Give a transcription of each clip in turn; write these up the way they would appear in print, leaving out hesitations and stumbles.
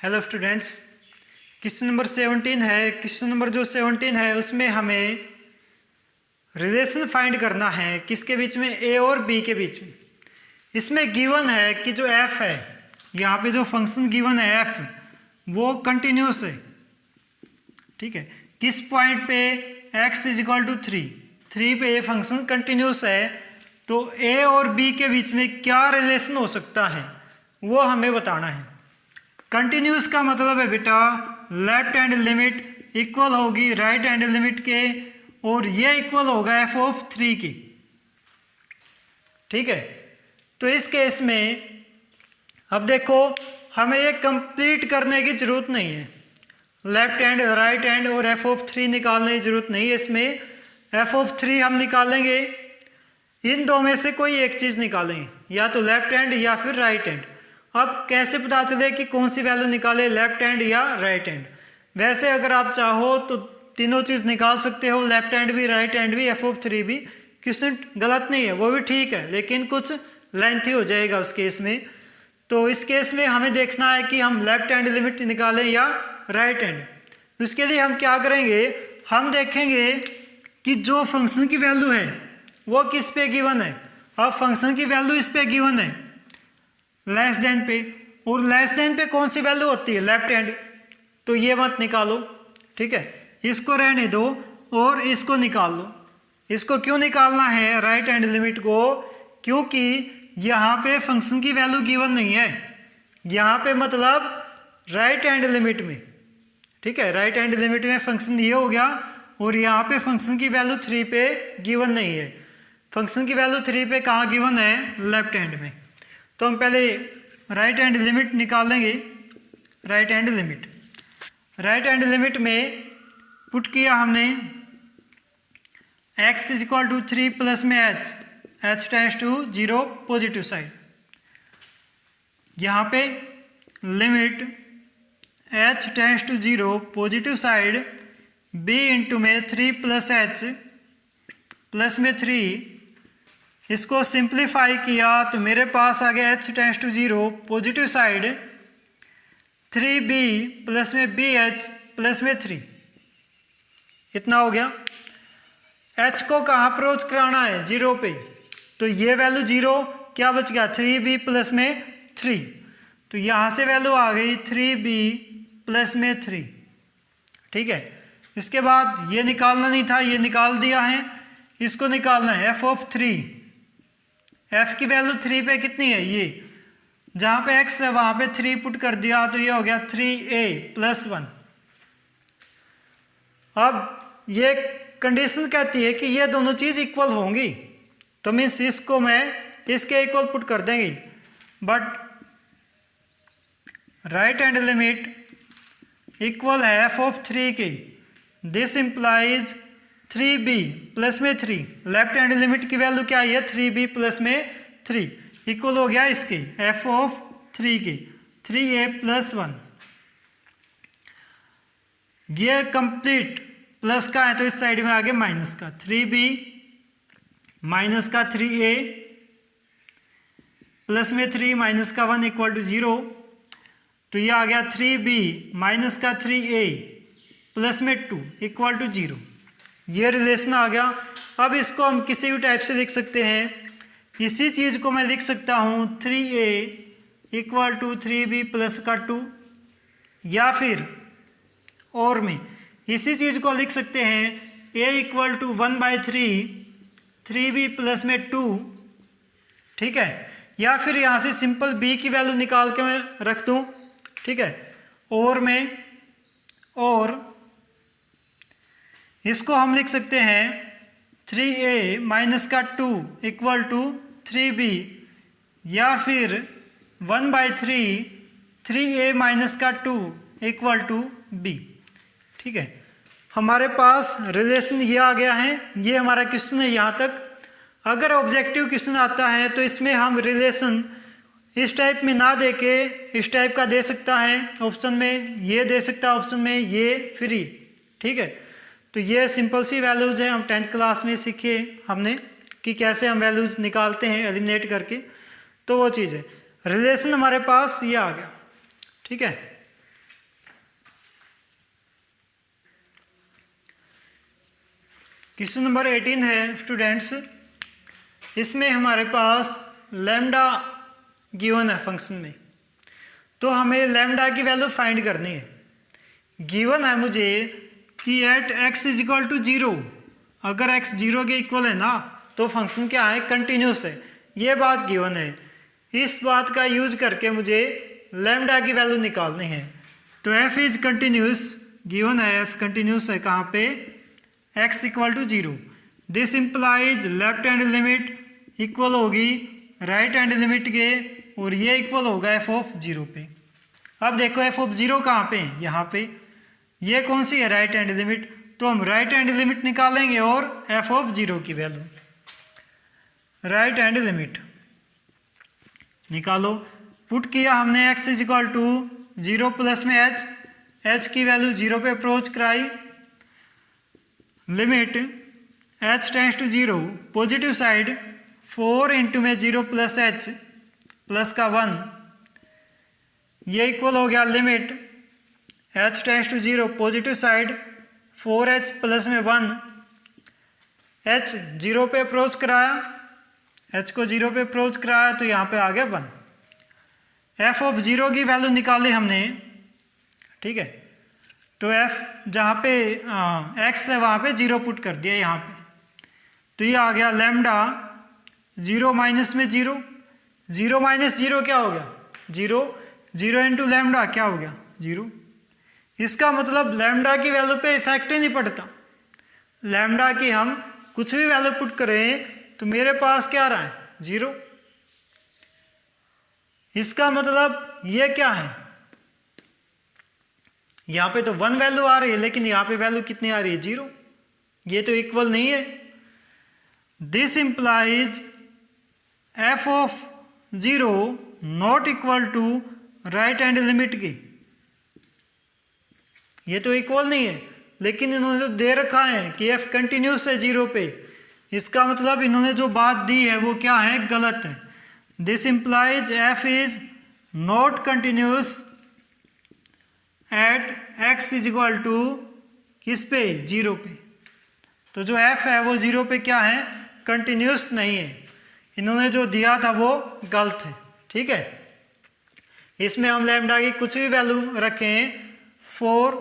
Hello students, question number 17 है। Question number जो 17 है उसमें हमें रिलेशन फाइंड करना है किसके बीच में, ए और बी के बीच में। इसमें गिवन है कि जो एफ है, यहाँ पे जो फंक्शन गिवन है एफ, वो कंटिन्यूस है। ठीक है, किस पॉइंट पे x = 3 पे ये फंक्शन कंटिन्यूस है, तो ए और बी के बीच में क्या रिलेशन हो सकता है वो हमें बताना है। कंटिन्यूस का मतलब है बेटा लेफ्ट हैंड लिमिट इक्वल होगी राइट हैंड लिमिट के, और ये इक्वल होगा f(3) की। ठीक है, तो इस केस में अब देखो हमें ये कंप्लीट करने की जरूरत नहीं है। लेफ्ट हैंड राइट हैंड और f(3) निकालने की जरूरत नहीं है। इसमें f(3) हम निकालेंगे, इन दो में से कोई एक चीज़ निकालेंगे, या तो लेफ्ट हैंड या फिर राइट हैंड। अब कैसे पता चले कि कौन सी वैल्यू निकाले, लेफ्ट हैंड या राइट हैंड? वैसे अगर आप चाहो तो तीनों चीज़ निकाल सकते हो, लेफ्ट हैंड भी राइट हैंड भी f(3) भी। क्वेश्चन गलत नहीं है, वो भी ठीक है, लेकिन कुछ लेंथी हो जाएगा उस केस में। तो इस केस में हमें देखना है कि हम लेफ्ट हैंड लिमिट निकालें या राइट हैंड। उसके लिए हम क्या करेंगे, हम देखेंगे कि जो फंक्शन की वैल्यू है वो किस पे गिवन है। अब फंक्शन की वैल्यू इस पे गिवन है लेस देन पे, और लेस देन पे कौन सी वैल्यू होती है, लेफ्ट हैंड, तो ये मत निकालो। ठीक है, इसको रहने दो और इसको निकाल लो। इसको क्यों निकालना है राइट हैंड लिमिट को, क्योंकि यहाँ पे फंक्शन की वैल्यू गिवन नहीं है, यहाँ पे मतलब राइट हैंड लिमिट में। ठीक है, राइट हैंड लिमिट में फंक्शन ये हो गया, और यहाँ पे फंक्शन की वैल्यू 3 पे गिवन नहीं है। फंक्शन की वैल्यू 3 पे कहाँ गिवन है, लेफ्ट हैंड में। तो हम पहले राइट हैंड लिमिट निकालेंगे। राइट हैंड लिमिट में पुट किया हमने x = 3 प्लस में h tends to 0 positive side. यहाँ पे limit h tends to 0 positive side, b into में 3 प्लस h प्लस में 3, इसको सिंप्लीफाई किया तो मेरे पास आ गया h tends to 0 positive side 3b plus में bh प्लस में 3, इतना हो गया। h को कहाँ अप्रोच कराना है, 0 पे, तो ये वैल्यू 0, क्या बच गया 3b प्लस में 3, तो यहाँ से वैल्यू आ गई 3b प्लस में 3। ठीक है, इसके बाद ये निकालना नहीं था, ये निकाल दिया है। इसको निकालना है f(3). f की वैल्यू 3 पे कितनी है, ये जहाँ पे x है वहाँ पे 3 पुट कर दिया, तो ये हो गया 3a + 1। अब ये कंडीशन कहती है कि ये दोनों चीज़ इक्वल होंगी, तो मीन्स इसको मैं इसके इक्वल पुट कर देंगे। But right hand limit equal है f(3) की, दिस इंप्लाइज 3b प्लस में 3। लेफ्ट हैंड लिमिट की वैल्यू क्या है, 3b प्लस में 3, इक्वल हो गया इसके f(3) की 3a + 1। ये कंप्लीट प्लस का है तो इस साइड में आगे माइनस का, 3b माइनस का 3a प्लस में 3 माइनस का 1 = 0, तो ये आ गया 3b माइनस का 3a प्लस में 2 = 0। ये रिलेशन आ गया। अब इसको हम किसी भी टाइप से लिख सकते हैं। इसी चीज़ को मैं लिख सकता हूँ 3a = 3b प्लस का 2, या फिर और में इसी चीज़ को लिख सकते हैं a = 1/3 3b प्लस में 2। ठीक है, या फिर यहाँ से सिंपल b की वैल्यू निकाल के मैं रख दूँ। ठीक है, और में और इसको हम लिख सकते हैं 3a माइनस का 2 = 3b, या फिर 1/3 3a माइनस का 2 = b। ठीक है, हमारे पास रिलेशन ये आ गया है। ये हमारा क्वेश्चन है यहाँ तक। अगर ऑब्जेक्टिव क्वेश्चन आता है तो इसमें हम रिलेशन इस टाइप में ना दे के इस टाइप का दे सकता है, ऑप्शन में ये दे सकता है, ऑप्शन में ये फ्री। ठीक है, तो ये सिंपल सी वैल्यूज़ हैं, हम 10th क्लास में सीखे हमने कि कैसे हम वैल्यूज़ निकालते हैं एलिमिनेट करके, तो वो चीज़ है। रिलेशन हमारे पास ये आ गया। ठीक है, क्वेश्चन नंबर 18 है स्टूडेंट्स, इसमें हमारे पास लैम्डा गिवन है फंक्शन में, तो हमें लैम्डा की वैल्यू फाइंड करनी है। गिवन है मुझे कि at x is equal to 0, अगर x 0 के इक्वल है ना तो फंक्शन क्या है, कंटिन्यूस है। ये बात गिवन है, इस बात का यूज करके मुझे लैम्डा की वैल्यू निकालनी है। तो f इज कंटिन्यूस, गिवन है f कंटिन्यूस है कहाँ पे, x equal to 0। This implies left hand limit equal होगी राइट हैंड लिमिट के, और ये इक्वल होगा f ऑफ 0 पे। अब देखो f ऑफ 0 कहाँ पे है, यहाँ पे। ये कौन सी है, राइट हैंड लिमिट, तो हम राइट हैंड लिमिट निकालेंगे और f ऑफ 0 की वैल्यू, राइट हैंड लिमिट निकालो। पुट किया हमने x is equal to 0 plus में h की वैल्यू 0 पे अप्रोच कराई। Limit h tends to 0, positive side 4 into में 0 प्लस h प्लस का 1, ये इक्वल हो गया limit h tends to 0, positive side 4h plus में 1, h 0 पे अप्रोच कराया, h को 0 पे अप्रोच कराया तो यहाँ पे आ गया 1। f ऑफ 0 की वैल्यू निकाली हमने, ठीक है। तो f जहाँ पे x है वहाँ पे 0 पुट कर दिया यहाँ पे, तो ये आ गया लैम्डा 0 माइनस में 0, 0 माइनस 0 क्या हो गया, 0, 0 इंटू लैम्डा क्या हो गया, 0। इसका मतलब लैम्डा की वैल्यू पे इफेक्ट ही नहीं पड़ता। लैम्डा की हम कुछ भी वैल्यू पुट करें तो मेरे पास क्या आ रहा है, 0। इसका मतलब ये क्या है, यहाँ पे तो 1 वैल्यू आ रही है, लेकिन यहाँ पे वैल्यू कितनी आ रही है, 0। ये तो इक्वल नहीं है। This implies f of 0 not equal to right hand limit की, ये तो इक्वल नहीं है, लेकिन इन्होंने जो दे रखा है कि f कंटिन्यूस है 0 पे, इसका मतलब इन्होंने जो बात दी है वो क्या है, गलत है। This implies f is not continuous at x is equal to किस पे, 0 पे। तो जो f है वो 0 पे क्या है, कंटिन्यूस नहीं है। इन्होंने जो दिया था वो गलत है, ठीक है। इसमें हम लैम्डा की कुछ भी वैल्यू रखें for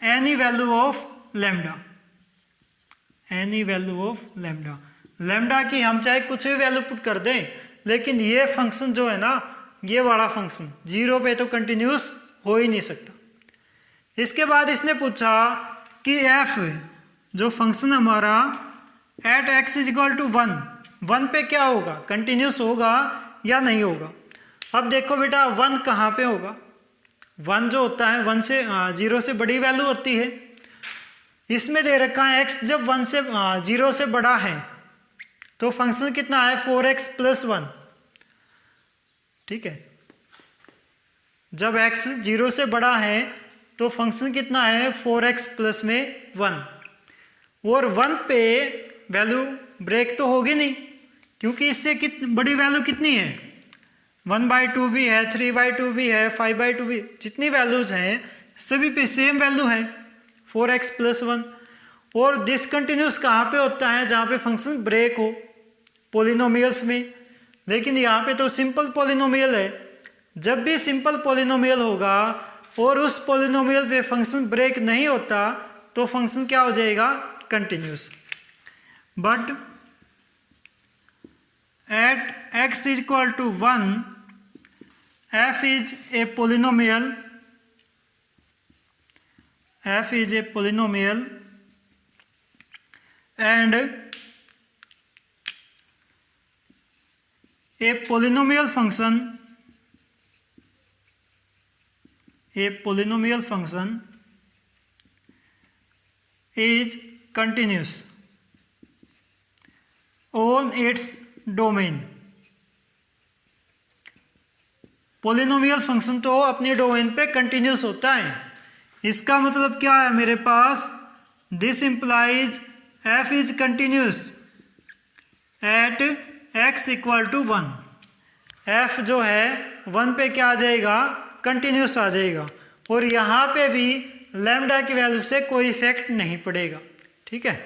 any value of lambda, any value of lambda, lambda की हम चाहे कुछ भी वैल्यू पुट कर दें, लेकिन ये फंक्शन जो है ना, ये वाला फंक्शन 0 पे तो कंटिन्यूस हो ही नहीं सकता। इसके बाद इसने पूछा कि f जो फंक्शन हमारा at x is equal to 1 पे क्या होगा, कंटिन्यूस होगा या नहीं होगा। अब देखो बेटा 1 कहाँ पे होगा, 1 जो होता है 1 से 0 से बड़ी वैल्यू होती है। इसमें दे रखा है x जब 1 से 0 से बड़ा है तो फंक्शन कितना है, 4x प्लस 1, ठीक है। जब x 0 से बड़ा है तो फंक्शन कितना है, 4x प्लस में 1, और 1 पे वैल्यू ब्रेक तो होगी नहीं, क्योंकि इससे बड़ी वैल्यू कितनी है, 1/2 भी है, 3/2 भी है, 5/2 भी, जितनी वैल्यूज हैं सभी पे सेम वैल्यू है 4x प्लस 1। और डिसकंटिन्यूस कहाँ पे होता है, जहाँ पे फंक्शन ब्रेक हो, पॉलिनोमियल्स में। लेकिन यहाँ पे तो सिंपल पॉलिनोमियल है। जब भी सिंपल पॉलिनोमियल होगा और उस पॉलिनोमियल पे फंक्शन ब्रेक नहीं होता तो फंक्शन क्या हो जाएगा, continuous. But at x is equal to 1 f is a polynomial, f is a polynomial and a polynomial function is continuous on its domain। Polynomial function तो अपने डोमेन पे कंटिन्यूस होता है। इसका मतलब क्या है मेरे पास, this implies f is continuous at x equal to 1। f जो है 1 पे क्या आ जाएगा, कंटिन्यूस आ जाएगा, और यहाँ पे भी लैम्डा की वैल्यू से कोई इफेक्ट नहीं पड़ेगा, ठीक है।